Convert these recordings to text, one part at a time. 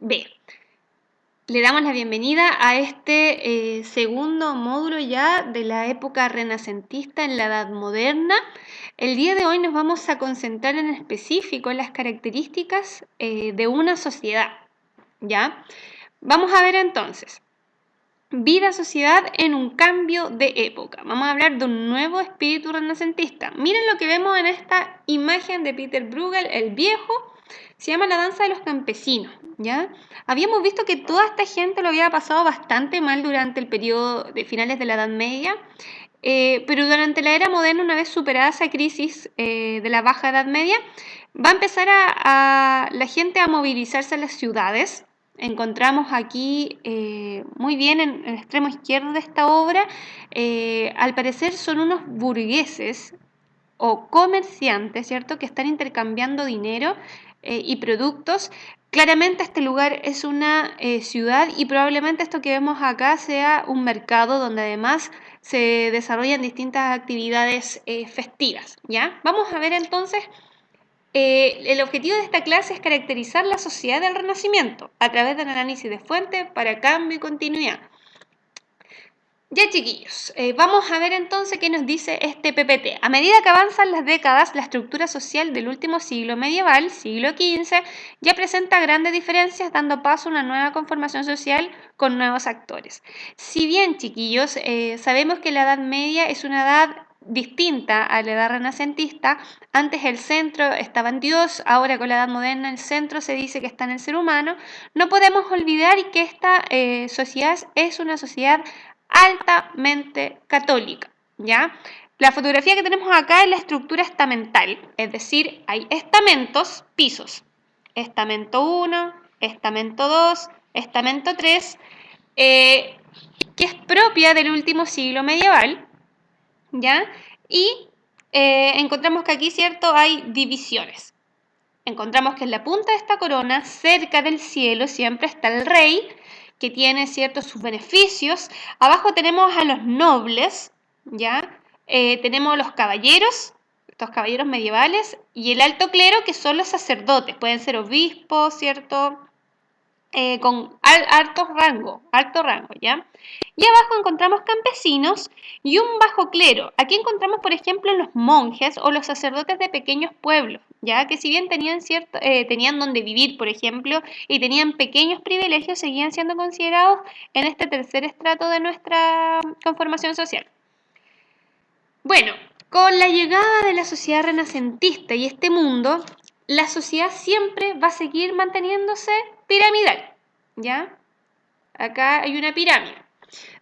B. Le damos la bienvenida a este segundo módulo ya de la época renacentista en la Edad Moderna. El día de hoy nos vamos a concentrar en específico en las características de una sociedad, ¿ya? Vamos a ver entonces. Vida-sociedad en un cambio de época. Vamos a hablar de un nuevo espíritu renacentista. Miren lo que vemos en esta imagen de Peter Bruegel, el viejo. Se llama La danza de los campesinos, ¿ya? Habíamos visto que toda esta gente lo había pasado bastante mal durante el periodo de finales de la Edad Media, pero durante la era moderna, una vez superada esa crisis de la Baja Edad Media, va a empezar la gente a movilizarse en las ciudades. Encontramos aquí muy bien en el extremo izquierdo de esta obra, al parecer son unos burgueses o comerciantes, ¿cierto?, que están intercambiando dinero y productos. Claramente este lugar es una ciudad y probablemente esto que vemos acá sea un mercado donde además se desarrollan distintas actividades festivas, ¿ya? Vamos a ver entonces, el objetivo de esta clase es caracterizar la sociedad del Renacimiento a través del análisis de fuentes para cambio y continuidad. Ya, chiquillos, vamos a ver entonces qué nos dice este PPT. A medida que avanzan las décadas, la estructura social del último siglo medieval, siglo XV, ya presenta grandes diferencias, dando paso a una nueva conformación social con nuevos actores. Si bien, chiquillos, sabemos que la Edad Media es una edad distinta a la edad renacentista, antes el centro estaba en Dios, ahora con la Edad Moderna el centro se dice que está en el ser humano, no podemos olvidar que esta sociedad es una sociedad altamente católica, ¿ya? La fotografía que tenemos acá es la estructura estamental, es decir, hay estamentos, pisos, estamento 1, estamento 2, estamento 3, que es propia del último siglo medieval, ¿ya? Y encontramos que aquí, ¿cierto?, hay divisiones. Encontramos que en la punta de esta corona, cerca del cielo, siempre está el rey, que tiene ciertos sus beneficios. Abajo tenemos a los nobles, ¿ya? Tenemos los caballeros, estos caballeros medievales, y el alto clero, que son los sacerdotes, pueden ser obispos, ¿cierto? Con alto rango, ¿ya? Y abajo encontramos campesinos y un bajo clero. Aquí encontramos, por ejemplo, los monjes o los sacerdotes de pequeños pueblos, ya que si bien tenían donde vivir, por ejemplo, y tenían pequeños privilegios, seguían siendo considerados en este tercer estrato de nuestra conformación social. Bueno, con la llegada de la sociedad renacentista y este mundo, la sociedad siempre va a seguir manteniéndose piramidal, ¿ya? Acá hay una pirámide.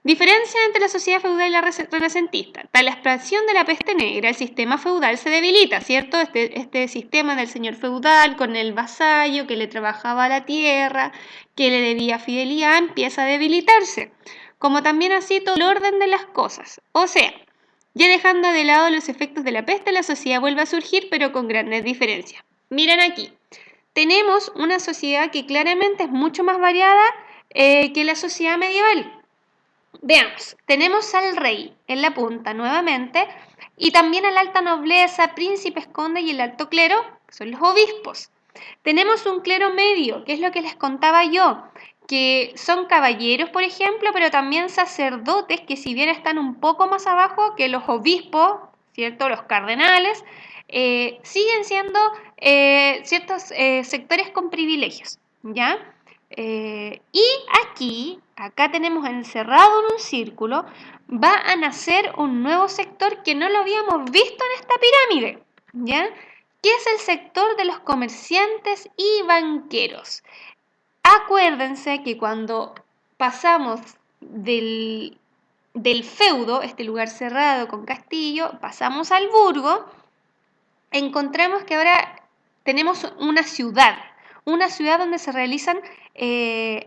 Diferencia entre la sociedad feudal y la renacentista. Tras la expansión de la peste negra, el sistema feudal se debilita, ¿cierto? Este sistema del señor feudal con el vasallo que le trabajaba la tierra, que le debía fidelidad, empieza a debilitarse. Como también así todo el orden de las cosas. O sea, ya dejando de lado los efectos de la peste, la sociedad vuelve a surgir, pero con grandes diferencias. Miren aquí, tenemos una sociedad que claramente es mucho más variada que la sociedad medieval. Veamos, tenemos al rey en la punta nuevamente y también a la alta nobleza, príncipes, condes y el alto clero, que son los obispos. Tenemos un clero medio, que es lo que les contaba yo, que son caballeros, por ejemplo, pero también sacerdotes que si bien están un poco más abajo que los obispos, ¿cierto? Los cardenales, siguen siendo ciertos sectores con privilegios, ¿ya? Y acá tenemos encerrado en un círculo, va a nacer un nuevo sector que no lo habíamos visto en esta pirámide, ¿ya? ¿Qué es el sector de los comerciantes y banqueros? Acuérdense que cuando pasamos del feudo, este lugar cerrado con castillo, pasamos al burgo, encontramos que ahora tenemos una ciudad donde se realizan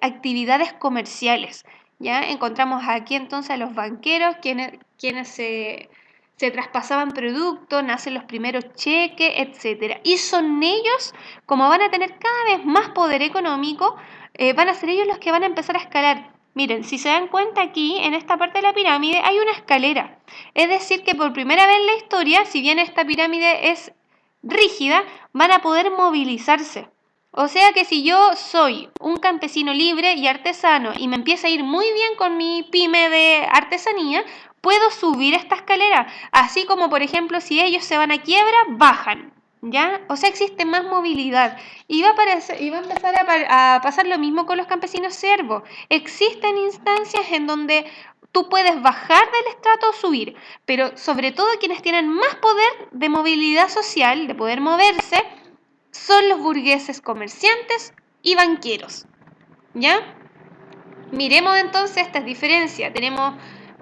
actividades comerciales, ¿ya? Encontramos aquí entonces a los banqueros, quienes se traspasaban productos, nacen los primeros cheques, etc. Y son ellos, como van a tener cada vez más poder económico, van a ser ellos los que van a empezar a escalar. Miren, si se dan cuenta aquí, en esta parte de la pirámide hay una escalera. Es decir, que por primera vez en la historia, si bien esta pirámide es rígida, van a poder movilizarse. O sea que si yo soy un campesino libre y artesano y me empieza a ir muy bien con mi pyme de artesanía, puedo subir esta escalera. Así como, por ejemplo, si ellos se van a quiebra, bajan. ¿Ya? O sea, existe más movilidad. Y va a empezar a pasar lo mismo con los campesinos siervos. Existen instancias en donde tú puedes bajar del estrato o subir, pero sobre todo quienes tienen más poder de movilidad social, de poder moverse, son los burgueses comerciantes y banqueros. ¿Ya? Miremos entonces estas diferencias. Tenemos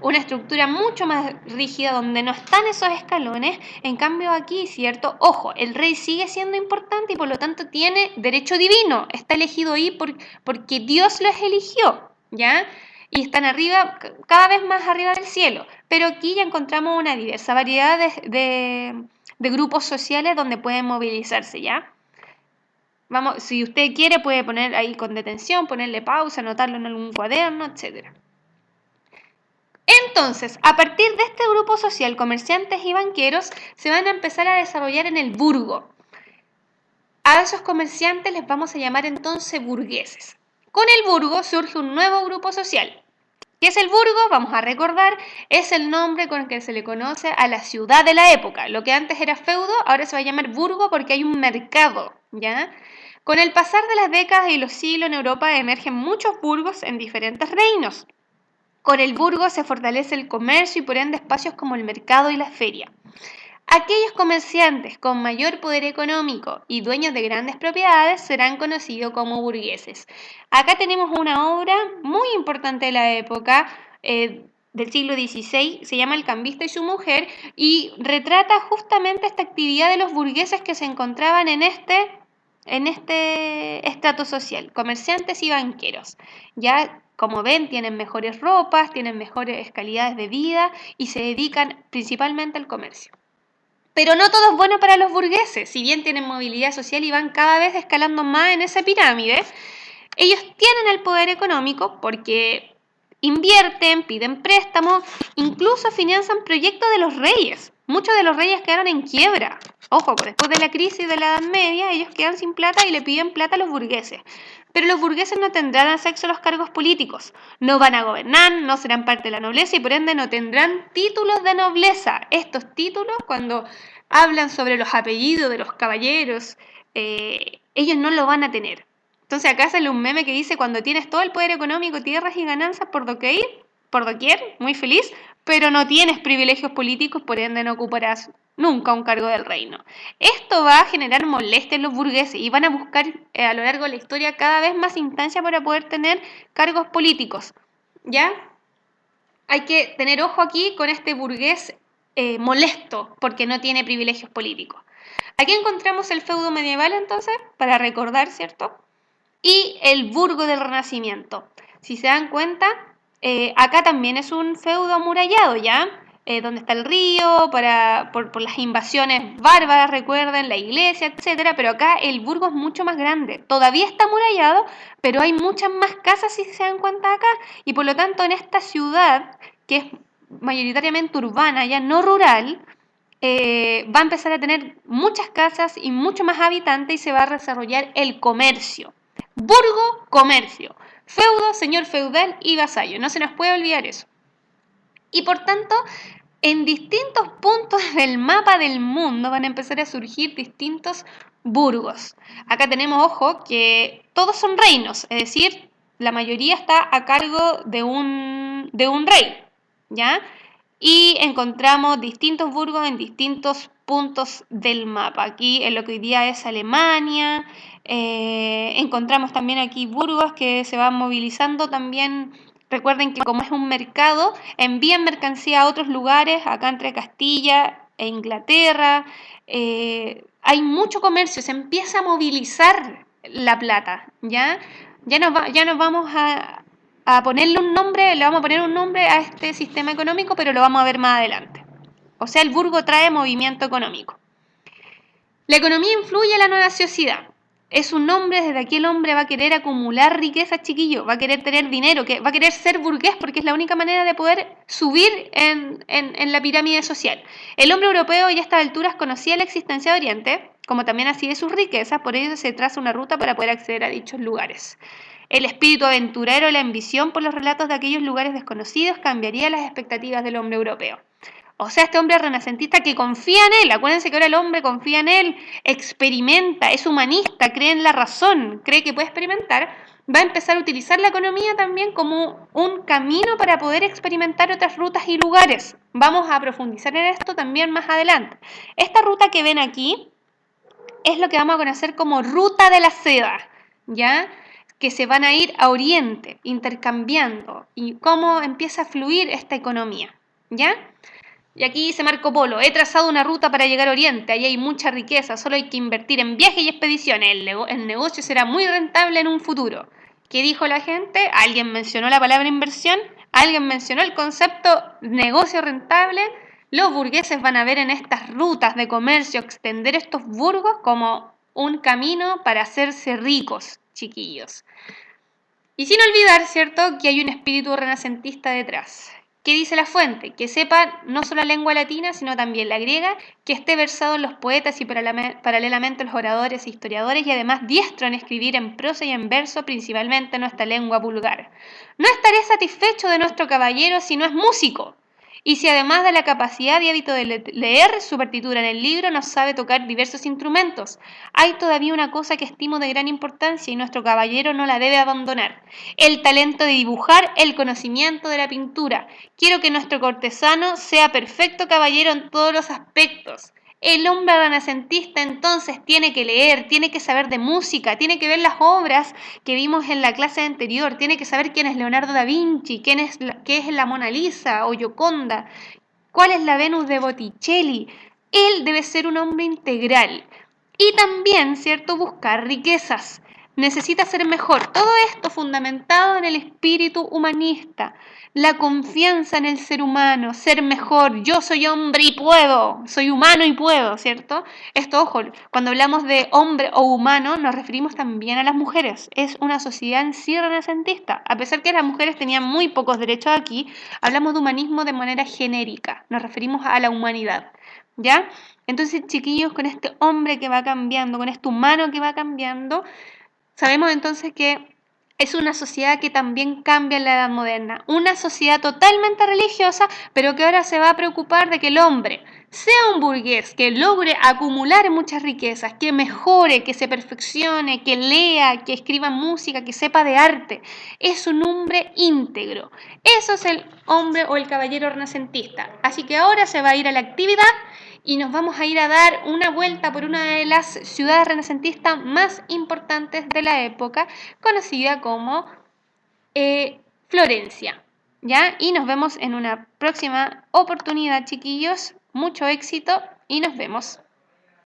una estructura mucho más rígida donde no están esos escalones. En cambio aquí, ¿cierto? Ojo, el rey sigue siendo importante y por lo tanto tiene derecho divino. Está elegido ahí porque Dios los eligió, ¿ya? Y están arriba, cada vez más arriba del cielo. Pero aquí ya encontramos una diversa variedad de grupos sociales donde pueden movilizarse, ¿ya? Vamos, si usted quiere puede poner ahí con detención, ponerle pausa, anotarlo en algún cuaderno, etc. Entonces, a partir de este grupo social, comerciantes y banqueros se van a empezar a desarrollar en el burgo. A esos comerciantes les vamos a llamar entonces burgueses. Con el burgo surge un nuevo grupo social. ¿Qué es el burgo? Vamos a recordar, es el nombre con el que se le conoce a la ciudad de la época. Lo que antes era feudo, ahora se va a llamar burgo porque hay un mercado, ¿ya? Con el pasar de las décadas y los siglos en Europa emergen muchos burgos en diferentes reinos. Con el burgo se fortalece el comercio y por ende espacios como el mercado y la feria. Aquellos comerciantes con mayor poder económico y dueños de grandes propiedades serán conocidos como burgueses. Acá tenemos una obra muy importante de la época, del siglo XVI, se llama El cambista y su mujer, y retrata justamente esta actividad de los burgueses que se encontraban en este estrato social, comerciantes y banqueros. Ya, como ven, tienen mejores ropas, tienen mejores calidades de vida y se dedican principalmente al comercio. Pero no todo es bueno para los burgueses, si bien tienen movilidad social y van cada vez escalando más en esa pirámide, ellos tienen el poder económico porque invierten, piden préstamos, incluso financian proyectos de los reyes. Muchos de los reyes quedaron en quiebra. Ojo, después de la crisis de la Edad Media, ellos quedan sin plata y le piden plata a los burgueses. Pero los burgueses no tendrán acceso a los cargos políticos, no van a gobernar, no serán parte de la nobleza y por ende no tendrán títulos de nobleza. Estos títulos, cuando hablan sobre los apellidos de los caballeros, ellos no lo van a tener. Entonces acá sale un meme que dice, cuando tienes todo el poder económico, tierras y ganancias por doquier, muy feliz, pero no tienes privilegios políticos, por ende no ocuparás nunca un cargo del reino. Esto va a generar molestia en los burgueses y van a buscar a lo largo de la historia cada vez más instancias para poder tener cargos políticos. ¿Ya? Hay que tener ojo aquí con este burgués molesto porque no tiene privilegios políticos. Aquí encontramos el feudo medieval entonces, para recordar, ¿cierto? Y el burgo del Renacimiento. Si se dan cuenta, acá también es un feudo amurallado, ¿ya? Donde está el río, por las invasiones bárbaras, recuerden, la iglesia, etc. Pero acá el burgo es mucho más grande. Todavía está amurallado, pero hay muchas más casas, si se dan cuenta acá. Y por lo tanto, en esta ciudad, que es mayoritariamente urbana, ya no rural, va a empezar a tener muchas casas y mucho más habitantes y se va a desarrollar el comercio. Burgo, comercio. Feudo, señor feudal y vasallo. No se nos puede olvidar eso. Y por tanto, en distintos puntos del mapa del mundo van a empezar a surgir distintos burgos. Acá tenemos, ojo, que todos son reinos, es decir, la mayoría está a cargo de un rey, ¿ya? Y encontramos distintos burgos en distintos puntos del mapa. Aquí en lo que hoy día es Alemania, encontramos también aquí burgos que se van movilizando también. Recuerden que como es un mercado, envían mercancía a otros lugares, acá entre Castilla e Inglaterra. Hay mucho comercio, se empieza a movilizar la plata, ¿ya? Ya nos vamos a ponerle un nombre, le vamos a poner un nombre a este sistema económico, pero lo vamos a ver más adelante. O sea, el burgo trae movimiento económico. La economía influye en la nueva sociedad. Es un hombre, desde aquí el hombre va a querer acumular riqueza, chiquillo, va a querer tener dinero, va a querer ser burgués porque es la única manera de poder subir en la pirámide social. El hombre europeo ya a estas alturas conocía la existencia de Oriente, como también así de sus riquezas, por ello se traza una ruta para poder acceder a dichos lugares. El espíritu aventurero y la ambición por los relatos de aquellos lugares desconocidos cambiaría las expectativas del hombre europeo. O sea, este hombre renacentista que confía en él, acuérdense que ahora el hombre confía en él, experimenta, es humanista, cree en la razón, cree que puede experimentar, va a empezar a utilizar la economía también como un camino para poder experimentar otras rutas y lugares. Vamos a profundizar en esto también más adelante. Esta ruta que ven aquí es lo que vamos a conocer como ruta de la seda, ¿ya? Que se van a ir a Oriente, intercambiando, y cómo empieza a fluir esta economía, ¿ya? Y aquí dice Marco Polo, he trazado una ruta para llegar a Oriente, allí hay mucha riqueza, solo hay que invertir en viajes y expediciones, el negocio será muy rentable en un futuro. ¿Qué dijo la gente? ¿Alguien mencionó la palabra inversión? ¿Alguien mencionó el concepto negocio rentable? Los burgueses van a ver en estas rutas de comercio extender estos burgos como un camino para hacerse ricos, chiquillos. Y sin olvidar, ¿cierto?, que hay un espíritu renacentista detrás. ¿Qué dice la fuente? Que sepa no solo la lengua latina, sino también la griega, que esté versado en los poetas y paralelamente los oradores e historiadores, y además diestro en escribir en prosa y en verso, principalmente en nuestra lengua vulgar. No estaré satisfecho de nuestro caballero si no es músico. Y si además de la capacidad y hábito de leer su partitura en el libro, nos sabe tocar diversos instrumentos. Hay todavía una cosa que estimo de gran importancia y nuestro caballero no la debe abandonar: el talento de dibujar, el conocimiento de la pintura. Quiero que nuestro cortesano sea perfecto caballero en todos los aspectos. El hombre renacentista entonces tiene que leer, tiene que saber de música, tiene que ver las obras que vimos en la clase anterior, tiene que saber quién es Leonardo da Vinci, qué es la Mona Lisa o Gioconda, cuál es la Venus de Botticelli. Él debe ser un hombre integral. Y también, ¿cierto?, buscar riquezas. Necesita ser mejor. Todo esto fundamentado en el espíritu humanista, la confianza en el ser humano, ser mejor. Yo soy hombre y puedo, soy humano y puedo, ¿cierto? Esto, ojo, cuando hablamos de hombre o humano, nos referimos también a las mujeres. Es una sociedad en sí renacentista. A pesar que las mujeres tenían muy pocos derechos aquí, hablamos de humanismo de manera genérica. Nos referimos a la humanidad, ¿ya? Entonces, chiquillos, con este hombre que va cambiando, con este humano que va cambiando, sabemos entonces que es una sociedad que también cambia en la Edad Moderna. Una sociedad totalmente religiosa, pero que ahora se va a preocupar de que el hombre sea un burgués, que logre acumular muchas riquezas, que mejore, que se perfeccione, que lea, que escriba música, que sepa de arte. Es un hombre íntegro. Eso es el hombre o el caballero renacentista. Así que ahora se va a ir a la actividad y nos vamos a ir a dar una vuelta por una de las ciudades renacentistas más importantes de la época, conocida como Florencia, ¿ya? Y nos vemos en una próxima oportunidad, chiquillos. Mucho éxito y nos vemos.